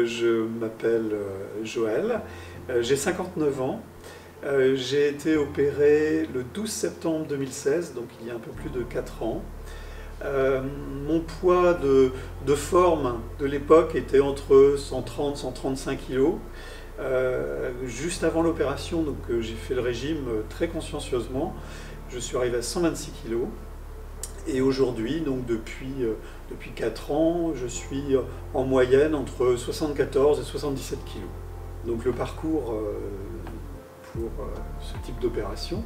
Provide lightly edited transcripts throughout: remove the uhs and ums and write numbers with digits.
je m'appelle Joël, j'ai 59 ans. J'ai été opéré le 12 septembre 2016, donc il y a un peu plus de 4 ans. Mon poids de forme de l'époque était entre 130 et 135 kg. Juste avant l'opération, j'ai fait le régime très consciencieusement. Je suis arrivé à 126 kg. Et aujourd'hui, depuis 4 ans, je suis en moyenne entre 74 et 77 kg. Donc le parcours pour ce type d'opération,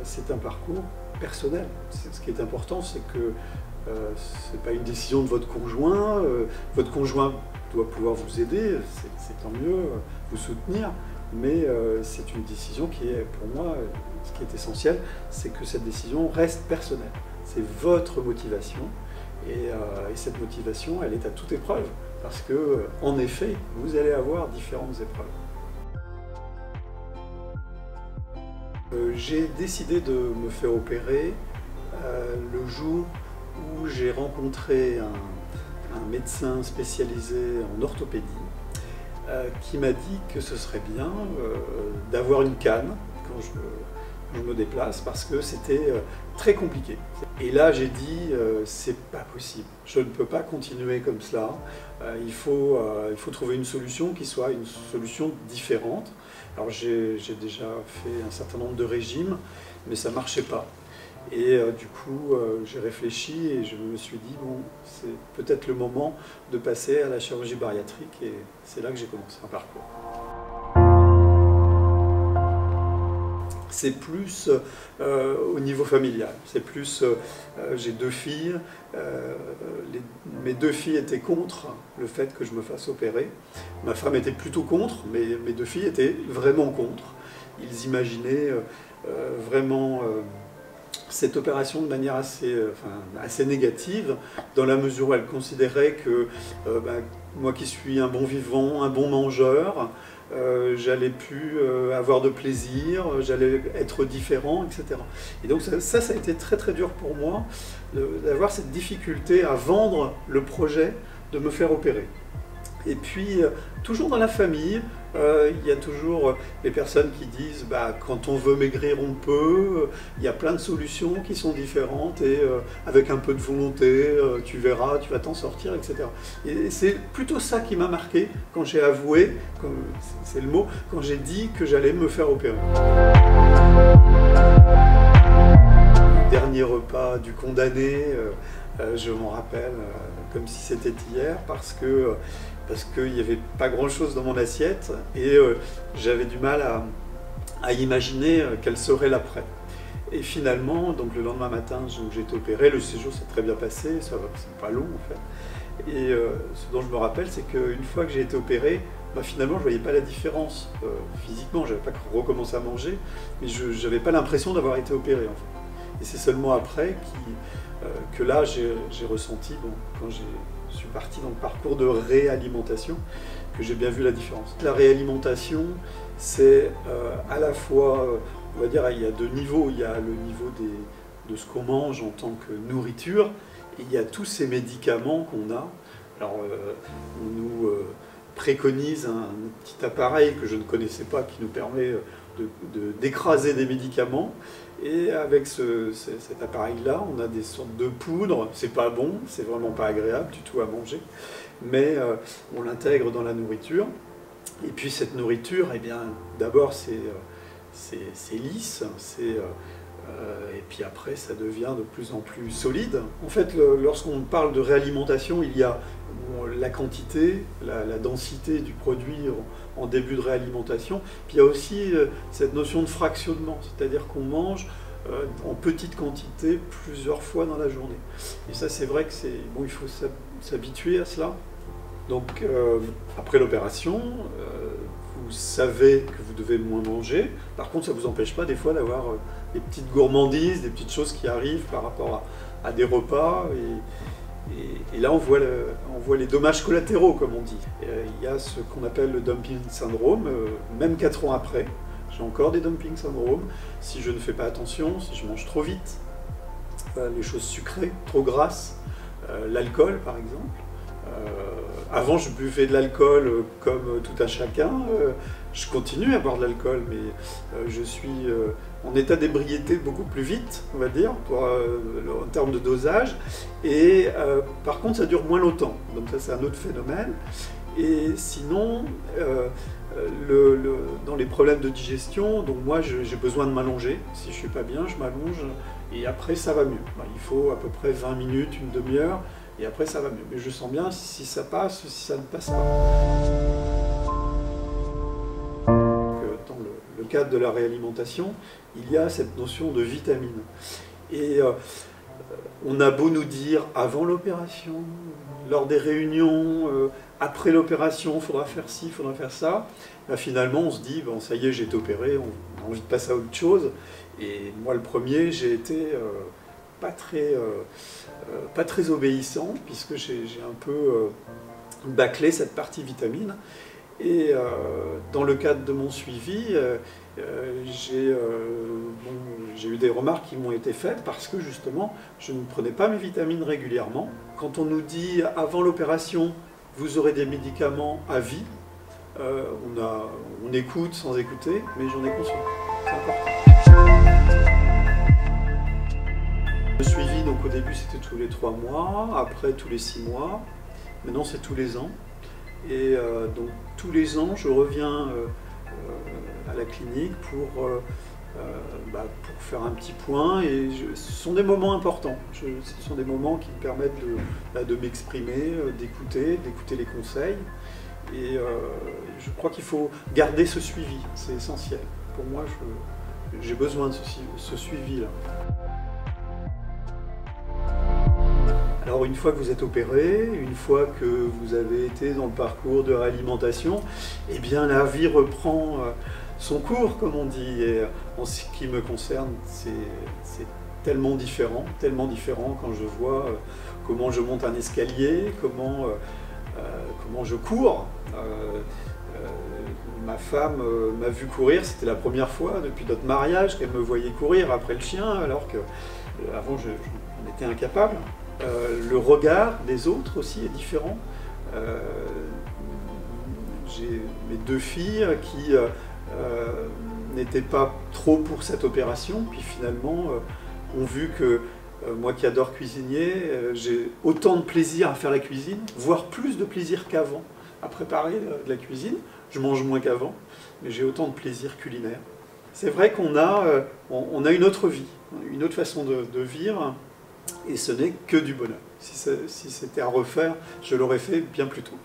c'est un parcours personnel. Ce qui est important, c'est que ce n'est pas une décision de votre conjoint. Votre conjoint doit pouvoir vous aider, c'est tant mieux, vous soutenir. Mais c'est une décision qui est, pour moi, ce qui est essentiel, c'est que cette décision reste personnelle. C'est votre motivation et cette motivation, elle est à toute épreuve parce que, en effet, vous allez avoir différentes épreuves. J'ai décidé de me faire opérer le jour où j'ai rencontré un médecin spécialisé en orthopédie qui m'a dit que ce serait bien d'avoir une canne quand je me déplace parce que c'était très compliqué. Et là j'ai dit c'est pas possible, je ne peux pas continuer comme cela, il faut trouver une solution qui soit une solution différente. Alors j'ai déjà fait un certain nombre de régimes mais ça ne marchait pas. Et du coup, j'ai réfléchi et je me suis dit, bon, c'est peut-être le moment de passer à la chirurgie bariatrique et c'est là que j'ai commencé un parcours. C'est plus au niveau familial, c'est plus, j'ai 2 filles, mes 2 filles étaient contre le fait que je me fasse opérer. Ma femme était plutôt contre, mais mes 2 filles étaient vraiment contre. Ils imaginaient vraiment cette opération de manière assez négative, dans la mesure où elle considérait que moi qui suis un bon vivant, un bon mangeur, j'allais plus avoir de plaisir, j'allais être différent, etc. Et donc ça a été très très dur pour moi d'avoir cette difficulté à vendre le projet de me faire opérer. Et puis, toujours dans la famille, il y a toujours les personnes qui disent quand on veut maigrir, on peut, il y a plein de solutions qui sont différentes et avec un peu de volonté, tu verras, tu vas t'en sortir, etc. Et c'est plutôt ça qui m'a marqué quand j'ai avoué, c'est le mot, quand j'ai dit que j'allais me faire opérer. Le dernier repas du condamné, je m'en rappelle comme si c'était hier parce qu'il n'y avait pas grand-chose dans mon assiette et j'avais du mal à imaginer quel serait l'après. Et finalement, donc le lendemain matin, j'ai été opéré, le séjour s'est très bien passé, c'est pas long en fait. Et ce dont je me rappelle, c'est qu'une fois que j'ai été opéré, finalement je ne voyais pas la différence physiquement, je n'avais pas recommencé à manger, mais je n'avais pas l'impression d'avoir été opéré en fait. Et c'est seulement après que là j'ai ressenti, quand je suis parti dans le parcours de réalimentation, que j'ai bien vu la différence. La réalimentation, c'est à la fois, on va dire, il y a 2 niveaux. Il y a le niveau de ce qu'on mange en tant que nourriture, et il y a tous ces médicaments qu'on a. Alors, on nous préconise un petit appareil que je ne connaissais pas, qui nous permet d'écraser des médicaments. Et avec cet appareil-là, on a des sortes de poudres. C'est pas bon, c'est vraiment pas agréable du tout à manger, mais on l'intègre dans la nourriture. Et puis cette nourriture, eh bien, d'abord c'est lisse, et puis après ça devient de plus en plus solide. En fait, lorsqu'on parle de réalimentation, il y a la quantité, la densité du produit en début de réalimentation, puis il y a aussi cette notion de fractionnement, c'est-à-dire qu'on mange en petite quantité plusieurs fois dans la journée. Et ça, c'est vrai que il faut s'habituer à cela. Donc après l'opération, vous savez que vous devez moins manger. Par contre, ça ne vous empêche pas des fois d'avoir des petites gourmandises, des petites choses qui arrivent par rapport à des repas. Et là, on voit les dommages collatéraux, comme on dit. Il y a ce qu'on appelle le dumping syndrome, même 4 ans après. J'ai encore des dumping syndrome. Si je ne fais pas attention, si je mange trop vite, les choses sucrées, trop grasses, l'alcool par exemple, Avant, je buvais de l'alcool comme tout un chacun. Je continue à boire de l'alcool, mais je suis en état d'ébriété beaucoup plus vite, on va dire, en termes de dosage. Et par contre, ça dure moins longtemps. Donc ça, c'est un autre phénomène. Et sinon, dans les problèmes de digestion, donc moi, j'ai besoin de m'allonger. Si je suis pas bien, je m'allonge. Et après, ça va mieux. Il faut à peu près 20 minutes, une demi-heure. Et après, ça va mieux. Mais je sens bien si ça passe ou si ça ne passe pas. Dans le cadre de la réalimentation, il y a cette notion de vitamine. Et on a beau nous dire avant l'opération, lors des réunions, après l'opération, il faudra faire ci, il faudra faire ça. Là, finalement, on se dit, bon, ça y est, j'ai été opéré, on a envie de passer à autre chose. Et moi, le premier, j'ai été pas très obéissant, puisque j'ai un peu bâclé cette partie vitamine. Et dans le cadre de mon suivi, j'ai eu des remarques qui m'ont été faites parce que justement, je ne prenais pas mes vitamines régulièrement. Quand on nous dit avant l'opération, vous aurez des médicaments à vie, on écoute sans écouter, mais j'en ai conscience. C'est important. Le suivi, donc au début c'était tous les 3 mois, après tous les 6 mois, maintenant c'est tous les ans. Et donc tous les ans je reviens à la clinique pour faire un petit point, et ce sont des moments importants. Ce sont des moments qui me permettent de m'exprimer, d'écouter les conseils. Et je crois qu'il faut garder ce suivi, c'est essentiel. Pour moi, j'ai besoin de ce suivi-là. Alors une fois que vous êtes opéré, une fois que vous avez été dans le parcours de réalimentation, eh bien la vie reprend son cours, comme on dit. Et en ce qui me concerne, c'est tellement différent quand je vois comment je monte un escalier, comment je cours. Ma femme m'a vu courir, c'était la première fois depuis notre mariage qu'elle me voyait courir après le chien, alors que avant j'en étais incapable. Le regard des autres aussi est différent. J'ai mes 2 filles qui n'étaient pas trop pour cette opération, puis finalement ont vu que moi qui adore cuisiner, j'ai autant de plaisir à faire la cuisine, voire plus de plaisir qu'avant à préparer de la cuisine. Je mange moins qu'avant, mais j'ai autant de plaisir culinaire. C'est vrai qu'on a une autre vie, une autre façon de vivre. Et ce n'est que du bonheur. Si c'était à refaire, je l'aurais fait bien plus tôt.